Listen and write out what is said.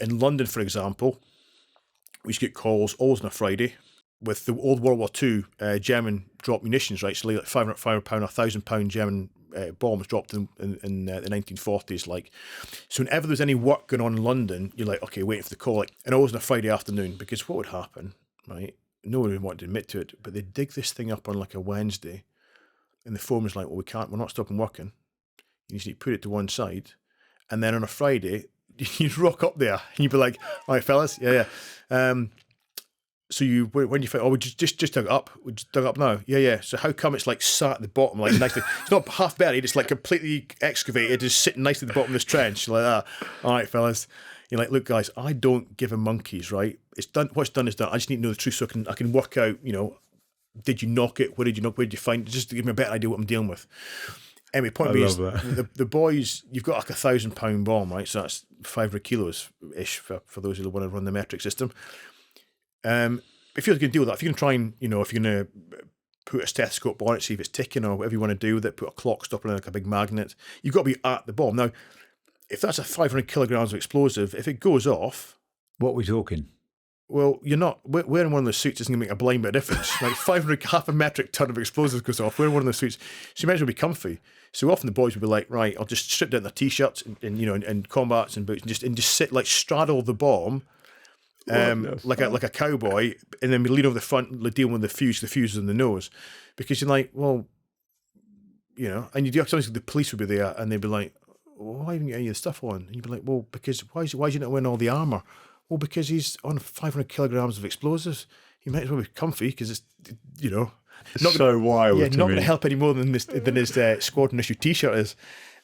In London, for example, we used to get calls always on a Friday with the old World War II German drop munitions, right? So like £500, £1,000 German bombs dropped in the 1940s. Like, so whenever there's any work going on in London, you're like, okay, waiting for the call. Like, and always on a Friday afternoon, because what would happen, right? No one would want to admit to it, but they dig this thing up on like a Wednesday, and the foreman's like, well, we're not stopping working. You just need to put it to one side. And then on a Friday, you'd rock up there and you'd be like, all right, fellas, yeah. So when you think, oh, we just dug it up. We just dug it up now. Yeah. So how come it's like sat at the bottom, like nicely? It's not half buried. It's like completely excavated, just sitting nicely at the bottom of this trench, like that. All right, fellas. You're like, look, guys, I don't give a monkeys, right? It's done. What's done is done. I just need to know the truth so I can work out, did you knock it? Where did you knock? Where did you find it? Just to give me a better idea what I'm dealing with. Anyway, point being is, the boys, you've got like £1,000 bomb, right? So that's 500 kilos-ish for those who want to run the metric system. If you're going to deal with that, if you're going to try and, if you're going to put a stethoscope on it, see if it's ticking or whatever you want to do with it, put a clock stopper in like a big magnet, you've got to be at the bomb. Now, if that's a 500 kilograms of explosive, if it goes off... What are we talking? Well, you're not... Wearing one of those suits isn't going to make a blind bit of difference. Like 500, half a metric ton of explosives goes off, wearing one of those suits. So you might as well be comfy. So often the boys would be like, right, I'll just strip down their T-shirts and combats and boots and just sit, like straddle the bomb like a cowboy, and then we lean over the front, dealing with the fuse is in the nose. Because you're like, well, and you do sometimes the police would be there and they'd be like, well, why haven't you got any of the stuff on? And you'd be like, well, because why is he not wearing all the armour? Well, because he's on 500 kilograms of explosives. He might as well be comfy because it's, not so wild. Yeah, not going to help any more than his squadron issue T-shirt is.